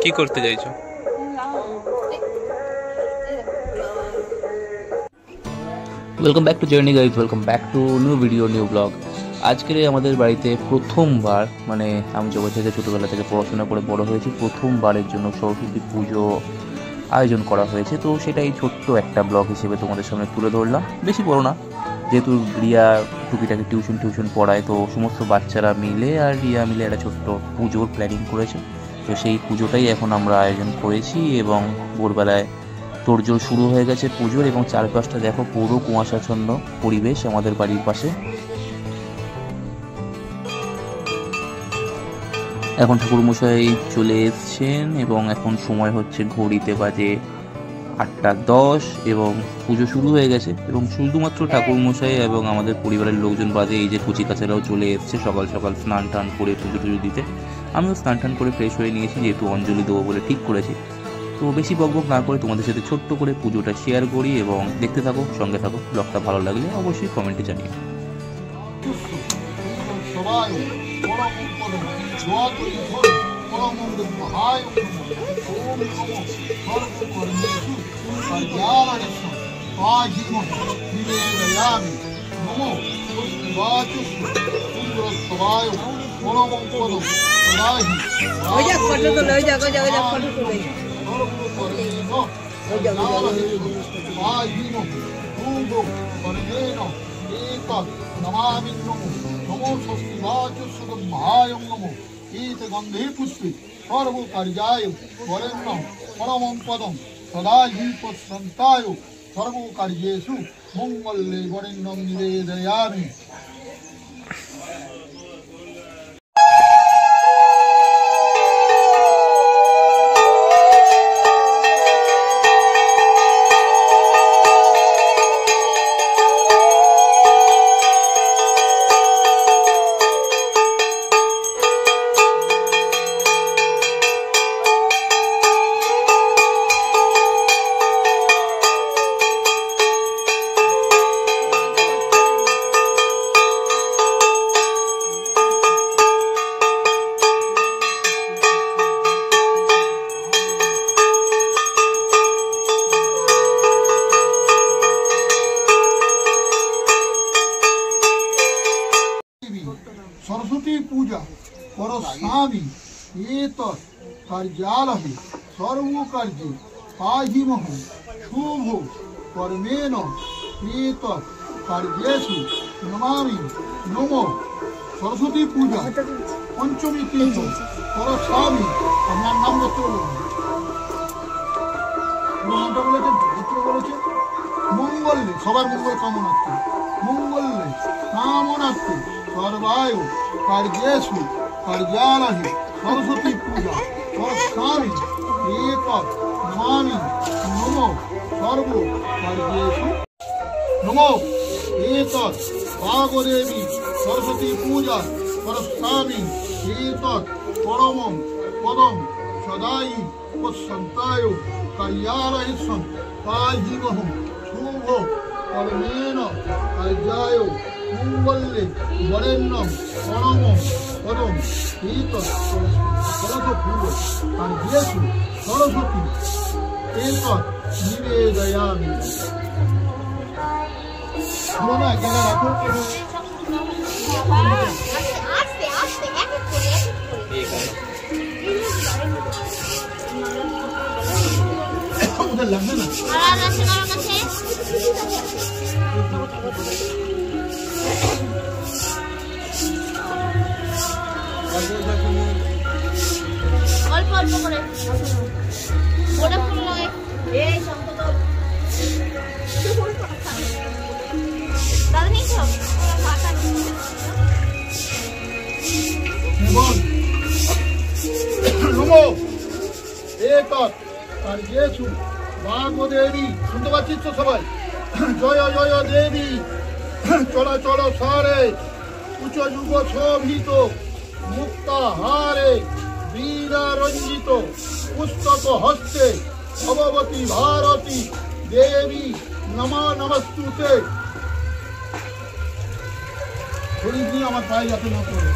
কি করতে চাইছো? Welcome back to journey guys, welcome back to new video, new blog. আজকে আমাদের বাড়িতে প্রথমবার, মানে আমি যখন থেকে ছোটোবেলা থেকে পড়াশোনা করে বড় হয়েছি, প্রথমবারের জন্য সরস্বতী পুজো আয়োজন করা হয়েছে। তো সেটাই ছোট্ট একটা ব্লগ হিসেবে তোমাদের সামনে তুলে ধরলাম। বেশি বড় না, যেহেতু রিয়া টুকিটাকি টিউশন পড়ায়, তো সমস্ত বাচ্চারা মিলে আর রিয়া মিলে একটা ছোট্ট পুজোর প্ল্যানিং করেছে। তো সেই পুজোটাই এখন আমরা আয়োজন করেছি এবং ভোরবেলায় তোড়জোড় শুরু হয়ে গেছে পুজোর, এবং চারপাশটা দেখো পুরো কুয়াশাচ্ছন্ন পরিবেশ আমাদের বাড়ির পাশে। এখন ঠাকুরমশাই চলে এসছেন এবং এখন সময় হচ্ছে ঘড়িতে বাজে 8:10 এবং পুজো শুরু হয়ে গেছে। এবং শুধুমাত্র ঠাকুরমশাই এবং আমাদের পরিবারের লোকজন বাদে এই যে কচিকাচারাও চলে এসছে সকাল সকাল স্নান টান করে পুজো টুজো দিতে। আমিও স্নান টান করে ফ্রেশ হয়ে নিয়েছি, যেহেতু অঞ্জলি দেবো বলে ঠিক করেছি। তো বেশি বকবক না করে তোমাদের সাথে ছোট্ট করে পুজোটা শেয়ার করি এবং দেখতে থাকো, সঙ্গে থাকো। ব্লগটা ভালো লাগলে অবশ্যই কমেন্টে জানিও। गंधे पुष्पे सर्व कार्याय वरेण्यं परमं पदं सदा हि पश्यन्ताय सर्व कार्येषु मंगले वरेण्यं निवेदयामि। सरस्वती पूजा परस्वामी एतत् कार्यालये सर्व कार्ये पाहिमः शुभ कर्मेण एतत् कार्येषु नमामि नमो। सरस्वती पूजा पंचमी तीर्थ परस्वामी। আপনার নাম গোত্র বলেছে মঙ্গলে, সবার মঙ্গল কামনার্থে, মঙ্গলে কামনার্থে सर्वाय कार्येषु कार्यालये सरस्वती पूजा परस्वामी एतत् नमामि नमो। सर्व कार्येषु नमो। एतत् भागदेवी सरस्वती पूजा परस्वामी एतत् परमं पदं सदाई पश्यन्ताय कार्यालयेषु पाहिमः शुभ कर्मेण कार्याय मंगले वरेण्यं परमं पदं एतत् कार्येषु सरस्वती एतत् निवेदयामि। उधर लगना ना অল্প অল্প করে ওটা ফুল লাগে এই সম্পদ দাদা নিছো মাথা নমো। এতৎ কার্যেষু ভাগদেবী। শুনতে পাচ্ছিস তো সবাই? জয় জয় দেবী চলাচল সারে উচ্চ যুগ শোভিত মুক্তাহারে বীরারঞ্জিত পুস্তক হস্তে ভগবতী ভারতী দেবী নমো নমস্তুতে। শরীর দিয়ে আমার পায়ে যাতে না পড়ে।